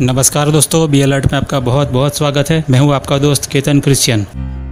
नमस्कार दोस्तों, be alert में आपका बहुत बहुत स्वागत है। मैं हूं आपका दोस्त केतन क्रिश्चियन।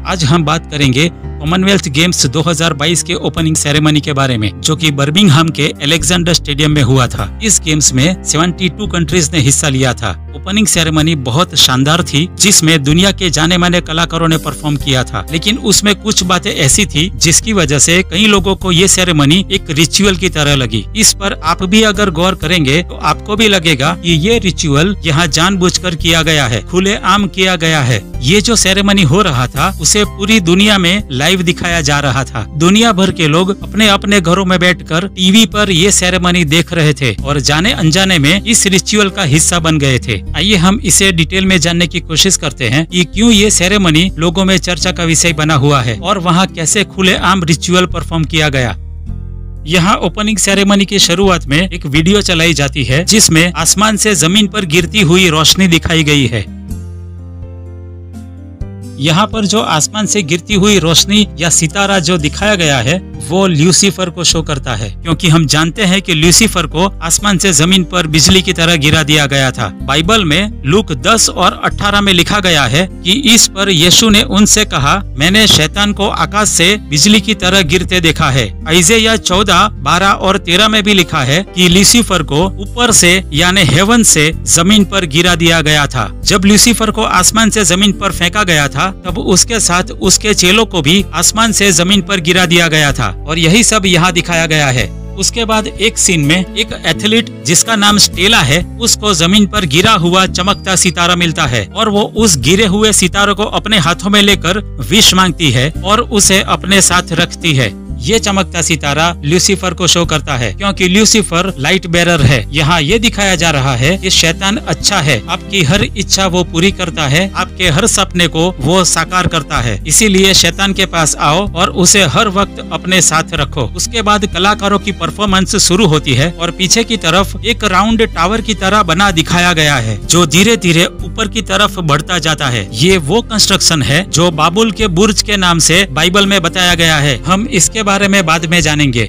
आज हम बात करेंगे कॉमनवेल्थ गेम्स 2022 के ओपनिंग सेरेमनी के बारे में, जो कि बर्मिंघम के अलेक्जेंडर स्टेडियम में हुआ था। इस गेम्स में 72 कंट्रीज ने हिस्सा लिया था। ओपनिंग सेरेमनी बहुत शानदार थी, जिसमें दुनिया के जाने माने कलाकारों ने परफॉर्म किया था। लेकिन उसमें कुछ बातें ऐसी थी जिसकी वजह से कई लोगों को ये सेरेमनी एक रिचुअल की तरह लगी। इस पर आप भी अगर गौर करेंगे तो आपको भी लगेगा कि ये रिचुअल यहाँ जानबूझकर किया गया है, खुलेआम किया गया है। ये जो सेरेमनी हो रहा था उसे पूरी दुनिया में लाइव दिखाया जा रहा था। दुनिया भर के लोग अपने अपने घरों में बैठकर टीवी पर ये सेरेमनी देख रहे थे और जाने अनजाने में इस रिचुअल का हिस्सा बन गए थे। आइए हम इसे डिटेल में जानने की कोशिश करते हैं कि क्यों ये सेरेमनी लोगों में चर्चा का विषय बना हुआ है और वहाँ कैसे खुलेआम रिचुअल परफॉर्म किया गया। यहाँ ओपनिंग सेरेमनी की शुरुआत में एक वीडियो चलाई जाती है जिसमें आसमान से जमीन पर गिरती हुई रोशनी दिखाई गई है। यहाँ पर जो आसमान से गिरती हुई रोशनी या सितारा जो दिखाया गया है वो ल्यूसीफर को शो करता है, क्योंकि हम जानते हैं कि ल्यूसीफर को आसमान से जमीन पर बिजली की तरह गिरा दिया गया था। बाइबल में लूक 10 और 18 में लिखा गया है कि इस पर यीशु ने उनसे कहा, मैंने शैतान को आकाश से बिजली की तरह गिरते देखा है। आइज़ाया 14, 12 और 13 में भी लिखा है कि ल्यूसीफर को ऊपर से यानी हेवन से जमीन पर गिरा दिया गया था। जब ल्यूसीफर को आसमान से जमीन पर फेंका गया था तब उसके साथ उसके चेलों को भी आसमान से जमीन पर गिरा दिया गया था और यही सब यहाँ दिखाया गया है। उसके बाद एक सीन में एक एथलीट जिसका नाम स्टेला है, उसको जमीन पर गिरा हुआ चमकता सितारा मिलता है और वो उस गिरे हुए सितारों को अपने हाथों में लेकर विश मांगती है और उसे अपने साथ रखती है। ये चमकता सितारा ल्यूसीफर को शो करता है, क्योंकि ल्यूसीफर लाइट बेरर है। यहाँ ये दिखाया जा रहा है कि शैतान अच्छा है, आपकी हर इच्छा वो पूरी करता है, आपके हर सपने को वो साकार करता है। इसीलिए शैतान के पास आओ और उसे हर वक्त अपने साथ रखो। उसके बाद कलाकारों की परफॉर्मेंस शुरू होती है और पीछे की तरफ एक राउंड टावर की तरह बना दिखाया गया है जो धीरे धीरे ऊपर की तरफ बढ़ता जाता है। ये वो कंस्ट्रक्शन है जो बाबुल के बुर्ज के नाम से बाइबल में बताया गया है। हम इसके बारे में बाद में जानेंगे।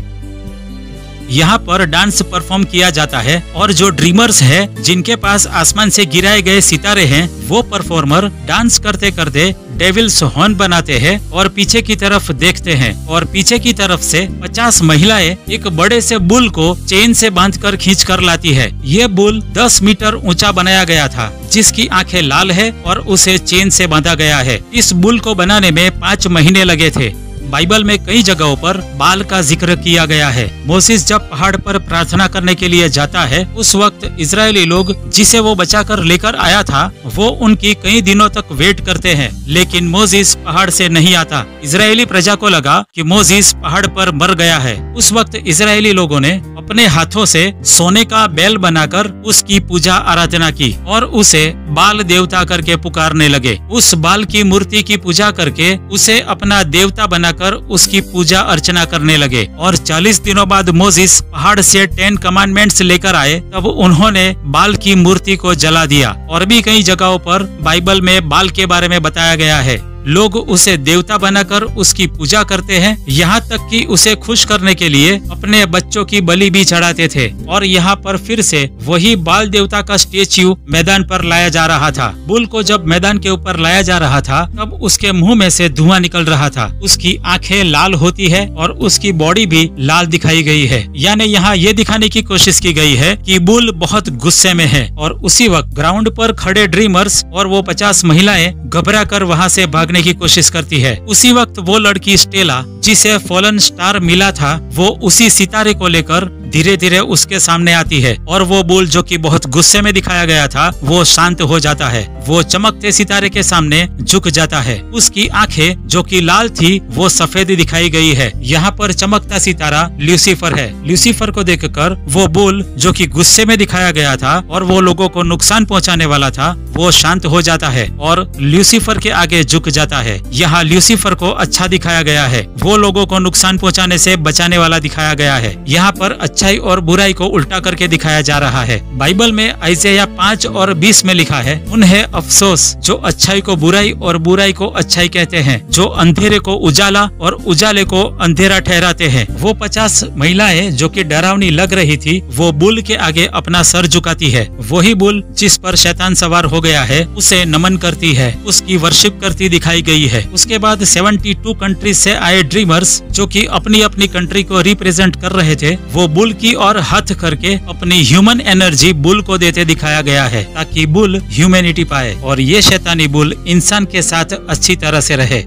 यहाँ पर डांस परफॉर्म किया जाता है और जो ड्रीमर्स है जिनके पास आसमान से गिराए गए सितारे हैं, वो परफॉर्मर डांस करते करते डेविल्स हॉर्न बनाते हैं और पीछे की तरफ देखते हैं और पीछे की तरफ से 50 महिलाएं एक बड़े से बुल को चेन से बांधकर खींच कर लाती है। ये बुल 10 मीटर ऊंचा बनाया गया था, जिसकी आंखें लाल है और उसे चेन से बांधा गया है। इस बुल को बनाने में 5 महीने लगे थे। बाइबल में कई जगहों पर बाल का जिक्र किया गया है। मोसेस जब पहाड़ पर प्रार्थना करने के लिए जाता है, उस वक्त इजरायली लोग जिसे वो बचाकर लेकर आया था वो उनकी कई दिनों तक वेट करते हैं, लेकिन मोसेस पहाड़ से नहीं आता। इजरायली प्रजा को लगा कि मोसेस पहाड़ पर मर गया है। उस वक्त इजरायली लोगों ने अपने हाथों से सोने का बैल बनाकर उसकी पूजा आराधना की और उसे बाल देवता करके पुकारने लगे। उस बाल की मूर्ति की पूजा करके उसे अपना देवता बनाकर उसकी पूजा अर्चना करने लगे और 40 दिनों बाद मोसेस पहाड़ से 10 कमांडमेंट्स लेकर आए। तब उन्होंने बाल की मूर्ति को जला दिया। और भी कई जगहों पर बाइबल में बाल के बारे में बताया गया है। लोग उसे देवता बनाकर उसकी पूजा करते हैं, यहाँ तक कि उसे खुश करने के लिए अपने बच्चों की बलि भी चढ़ाते थे। और यहाँ पर फिर से वही बाल देवता का स्टेच्यू मैदान पर लाया जा रहा था। बुल को जब मैदान के ऊपर लाया जा रहा था तब उसके मुंह में से धुआं निकल रहा था, उसकी आंखें लाल होती है और उसकी बॉडी भी लाल दिखाई गई है। यानी यहाँ ये दिखाने की कोशिश की गई है कि बुल बहुत गुस्से में है। और उसी वक्त ग्राउंड पर खड़े ड्रीमर्स और वो 50 महिलाएं घबरा कर वहाँ से भागने की कोशिश करती है। उसी वक्त वो लड़की स्टेला जिसे फॉलन स्टार मिला था, वो उसी सितारे को लेकर धीरे धीरे उसके सामने आती है और वो बुल जो कि बहुत गुस्से में दिखाया गया था वो शांत हो जाता है। वो चमकते सितारे के सामने झुक जाता है। उसकी आंखें जो कि लाल थी वो सफेद दिखाई गई है। यहाँ पर चमकता सितारा ल्यूसीफर है। ल्यूसीफर को देखकर वो बुल जो कि गुस्से में दिखाया गया था और वो लोगों को नुकसान पहुँचाने वाला था, वो शांत हो जाता है और ल्यूसीफर के आगे झुक जाता है। यहाँ ल्यूसीफर को अच्छा दिखाया गया है, वो लोगों को नुकसान पहुँचाने से बचाने वाला दिखाया गया है। यहाँ पर अच्छाई और बुराई को उल्टा करके दिखाया जा रहा है। बाइबल में आइज़ाया 5 और 20 में लिखा है, उन्हें अफसोस जो अच्छाई को बुराई और बुराई को अच्छाई कहते हैं, जो अंधेरे को उजाला और उजाले को अंधेरा ठहराते हैं। वो 50 महिलाएं जो कि डरावनी लग रही थी, वो बुल के आगे अपना सर झुकाती है। वही बुल जिस पर शैतान सवार हो गया है उसे नमन करती है, उसकी वर्शिप करती दिखाई गई है। उसके बाद 72 कंट्रीज से आए ड्रीमर्स जो कि अपनी अपनी कंट्री को रिप्रेजेंट कर रहे थे, वो बुल की ओर हाथ करके अपनी ह्यूमन एनर्जी बुल को देते दिखाया गया है, ताकि बुल ह्यूमैनिटी पाए और ये शैतानी बुल इंसान के साथ अच्छी तरह से रहे।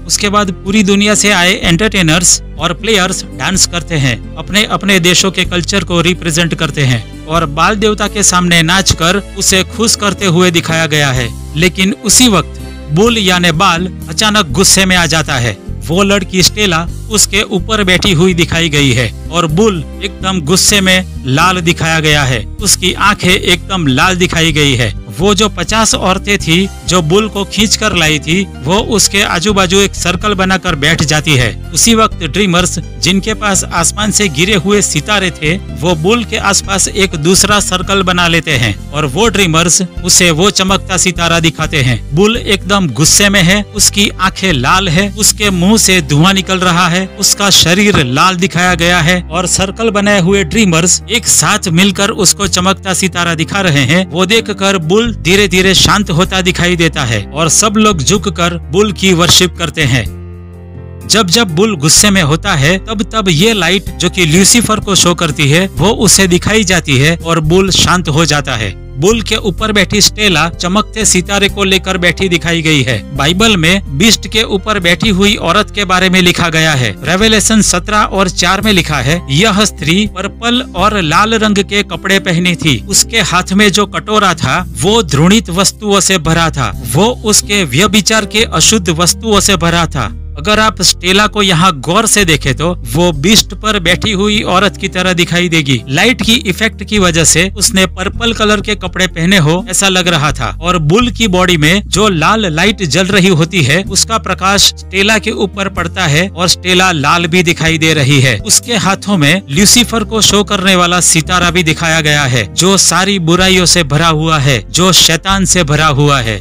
उसके बाद पूरी दुनिया से आए एंटरटेनर्स और प्लेयर्स डांस करते हैं, अपने अपने देशों के कल्चर को रिप्रेजेंट करते हैं और बाल देवता के सामने नाचकर उसे खुश करते हुए दिखाया गया है। लेकिन उसी वक्त बुल यानी बाल अचानक गुस्से में आ जाता है। वो लड़की स्टेला उसके ऊपर बैठी हुई दिखाई गई है और बुल एकदम गुस्से में लाल दिखाया गया है। उसकी आंखें एकदम लाल दिखाई गई है। वो जो 50 औरतें थी जो बुल को खींच कर लाई थी, वो उसके आजू बाजू एक सर्कल बनाकर बैठ जाती है। उसी वक्त ड्रीमर्स जिनके पास आसमान से गिरे हुए सितारे थे, वो बुल के आसपास एक दूसरा सर्कल बना लेते हैं और वो ड्रीमर्स उसे वो चमकता सितारा दिखाते हैं। बुल एकदम गुस्से में है, उसकी आंखें लाल है, उसके मुंह से धुआं निकल रहा है, उसका शरीर लाल दिखाया गया है और सर्कल बनाए हुए ड्रीमर्स एक साथ मिलकर उसको चमकता सितारा दिखा रहे हैं। वो देखकर बुल धीरे धीरे शांत होता दिखाई देता है और सब लोग झुककर बुल की वर्शिप करते हैं। जब जब बुल गुस्से में होता है तब तब ये लाइट जो कि ल्यूसीफर को शो करती है, वो उसे दिखाई जाती है और बुल शांत हो जाता है। बुल के ऊपर बैठी स्टेला चमकते सितारे को लेकर बैठी दिखाई गई है। बाइबल में बीस्ट के ऊपर बैठी हुई औरत के बारे में लिखा गया है। रेवेलेशन 17 और 4 में लिखा है, यह स्त्री पर्पल और लाल रंग के कपड़े पहनी थी। उसके हाथ में जो कटोरा था वो घृणित वस्तुओं से भरा था, वो उसके व्यभिचार के अशुद्ध वस्तुओं से भरा था। अगर आप स्टेला को यहाँ गौर से देखें तो वो बीस्ट पर बैठी हुई औरत की तरह दिखाई देगी। लाइट की इफेक्ट की वजह से उसने पर्पल कलर के कपड़े पहने हो ऐसा लग रहा था और बुल की बॉडी में जो लाल लाइट जल रही होती है उसका प्रकाश स्टेला के ऊपर पड़ता है और स्टेला लाल भी दिखाई दे रही है। उसके हाथों में ल्यूसीफर को शो करने वाला सितारा भी दिखाया गया है जो सारी बुराइयों से भरा हुआ है, जो शैतान से भरा हुआ है।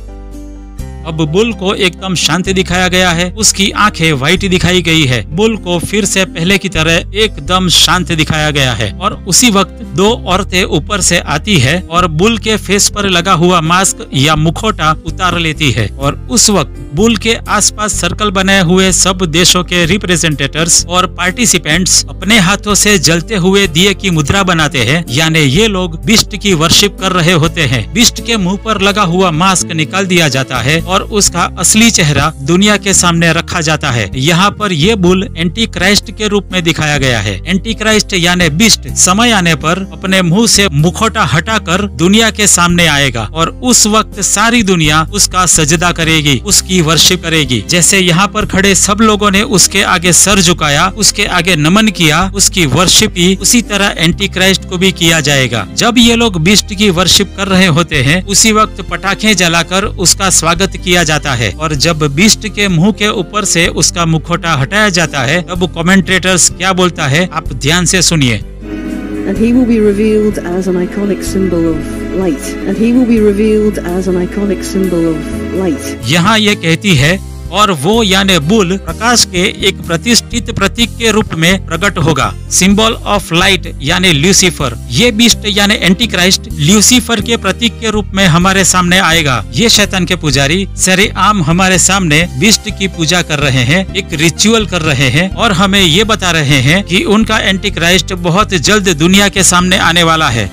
अब बुल को एकदम शांत दिखाया गया है, उसकी आंखें व्हाइट दिखाई गई है। बुल को फिर से पहले की तरह एकदम शांत दिखाया गया है और उसी वक्त 2 औरतें ऊपर से आती है और बुल के फेस पर लगा हुआ मास्क या मुखौटा उतार लेती है और उस वक्त बुल के आसपास सर्कल बनाए हुए सब देशों के रिप्रेजेंटेटर्स और पार्टिसिपेंट्स अपने हाथों से जलते हुए दिए की मुद्रा बनाते हैं, यानी ये लोग बिस्ट की वर्शिप कर रहे होते हैं। बिस्ट के मुंह पर लगा हुआ मास्क निकाल दिया जाता है और उसका असली चेहरा दुनिया के सामने रखा जाता है। यहाँ पर ये बुल एंटी क्राइस्ट के रूप में दिखाया गया है। एंटी क्राइस्ट यानी बिस्ट समय आने पर अपने मुंह से मुखौटा हटाकर दुनिया के सामने आएगा और उस वक्त सारी दुनिया उसका सजदा करेगी, उसकी वर्शिप करेगी। जैसे यहाँ पर खड़े सब लोगों ने उसके आगे सर झुकाया, उसके आगे नमन किया, उसकी वर्शिप की, उसी तरह एंटी क्राइस्ट को भी किया जाएगा। जब ये लोग बिस्ट की वर्शिप कर रहे होते हैं उसी वक्त पटाखे जलाकर उसका स्वागत किया जाता है और जब बिस्ट के मुंह के ऊपर से उसका मुखौटा हटाया जाता है तब कमेंटेटर्स क्या बोलता है, आप ध्यान से सुनिए। And he will be revealed as an iconic symbol of light. And he will be revealed as an iconic symbol of light. यहाँ ये कहती है और वो यानी बुल प्रकाश के एक प्रतिष्ठित प्रतीक के रूप में प्रकट होगा। सिंबल ऑफ लाइट यानी ल्यूसीफर। ये बिस्ट यानी एंटी क्राइस्ट ल्यूसीफर के प्रतीक के रूप में हमारे सामने आएगा। ये शैतान के पुजारी सरेआम हमारे सामने बिस्ट की पूजा कर रहे हैं, एक रिचुअल कर रहे हैं और हमें ये बता रहे हैं कि उनका एंटी क्राइस्ट बहुत जल्द दुनिया के सामने आने वाला है।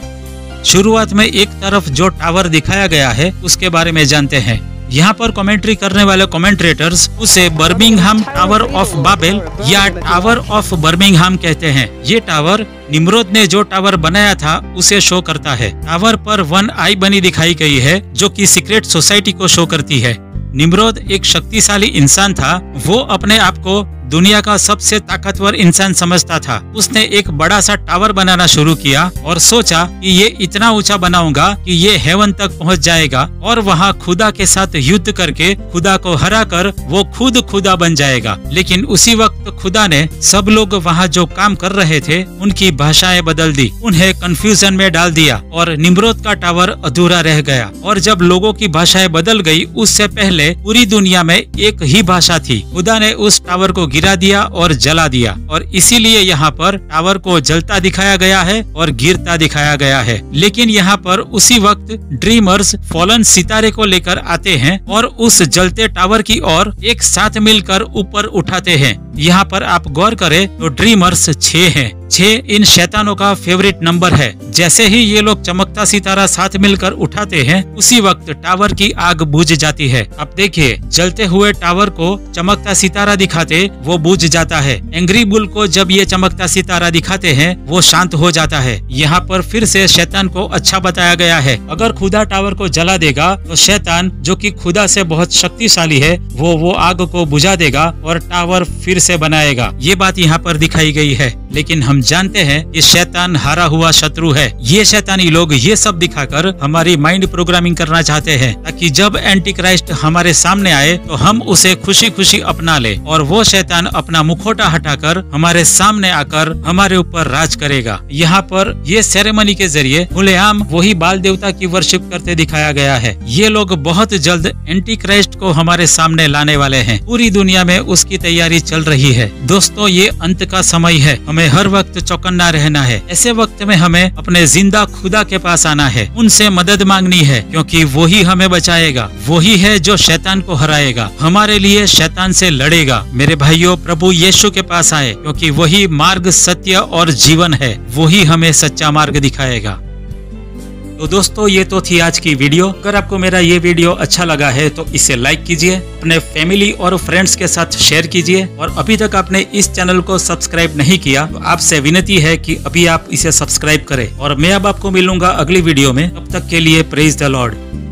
शुरुआत में एक तरफ जो टावर दिखाया गया है उसके बारे में जानते हैं। यहाँ पर कमेंट्री करने वाले कमेंट्रेटर्स उसे बर्मिंघम टावर ऑफ बाबेल या टावर ऑफ बर्मिंघम कहते हैं। ये टावर निम्रोद ने जो टावर बनाया था उसे शो करता है। टावर पर 1 आई बनी दिखाई गई है जो कि सीक्रेट सोसाइटी को शो करती है। निम्रोद एक शक्तिशाली इंसान था। वो अपने आप को दुनिया का सबसे ताकतवर इंसान समझता था। उसने एक बड़ा सा टावर बनाना शुरू किया और सोचा कि ये इतना ऊंचा बनाऊंगा कि ये हेवन तक पहुंच जाएगा और वहाँ खुदा के साथ युद्ध करके खुदा को हराकर वो खुद खुदा बन जाएगा। लेकिन उसी वक्त खुदा ने सब लोग वहाँ जो काम कर रहे थे उनकी भाषाएं बदल दी, उन्हें कंफ्यूजन में डाल दिया और निम्रोद का टावर अधूरा रह गया। और जब लोगों की भाषाएं बदल गई, उससे पहले पूरी दुनिया में एक ही भाषा थी। खुदा ने उस टावर को गिरा दिया और जला दिया और इसीलिए यहाँ पर टावर को जलता दिखाया गया है और गिरता दिखाया गया है। लेकिन यहाँ पर उसी वक्त ड्रीमर्स फॉलन सितारे को लेकर आते हैं और उस जलते टावर की ओर एक साथ मिलकर ऊपर उठाते हैं। यहाँ पर आप गौर करें तो ड्रीमर्स 6 हैं। 6 इन शैतानों का फेवरेट नंबर है। जैसे ही ये लोग चमकता सितारा साथ मिलकर उठाते हैं, उसी वक्त टावर की आग बुझ जाती है। अब देखिए, जलते हुए टावर को चमकता सितारा दिखाते वो बुझ जाता है। एंग्री बुल को जब ये चमकता सितारा दिखाते हैं वो शांत हो जाता है। यहाँ पर फिर से शैतान को अच्छा बताया गया है। अगर खुदा टावर को जला देगा तो शैतान जो कि खुदा से बहुत शक्तिशाली है वो आग को बुझा देगा और टावर फिर से बनाएगा। ये बात यहाँ पर दिखाई गई है। लेकिन हम जानते हैं कि शैतान हारा हुआ शत्रु है। ये शैतानी लोग ये सब दिखाकर हमारी माइंड प्रोग्रामिंग करना चाहते हैं ताकि जब एंटी क्राइस्ट हमारे सामने आए तो हम उसे खुशी खुशी अपना ले और वो शैतान अपना मुखौटा हटाकर हमारे सामने आकर हमारे ऊपर राज करेगा। यहाँ पर ये सेरेमनी के जरिए खुलेआम वही बाल देवता की वर्शिप करते दिखाया गया है। ये लोग बहुत जल्द एंटी क्राइस्ट को हमारे सामने लाने वाले हैं। पूरी दुनिया में उसकी तैयारी चल रही है। दोस्तों, ये अंत का समय है। हमें हर वक्त चौकन्ना रहना है। ऐसे वक्त में हमें अपने जिंदा खुदा के पास आना है, उनसे मदद मांगनी है, क्योंकि वही हमें बचाएगा। वही है जो शैतान को हराएगा, हमारे लिए शैतान से लड़ेगा। मेरे भाइयों, प्रभु यीशु के पास आए, क्योंकि वही मार्ग, सत्य और जीवन है। वही हमें सच्चा मार्ग दिखाएगा। तो दोस्तों, ये तो थी आज की वीडियो। अगर आपको मेरा ये वीडियो अच्छा लगा है तो इसे लाइक कीजिए, अपने फैमिली और फ्रेंड्स के साथ शेयर कीजिए और अभी तक आपने इस चैनल को सब्सक्राइब नहीं किया तो आपसे विनती है कि अभी आप इसे सब्सक्राइब करें। और मैं अब आपको मिलूंगा अगली वीडियो में। तब तक के लिए प्रेज द लॉर्ड।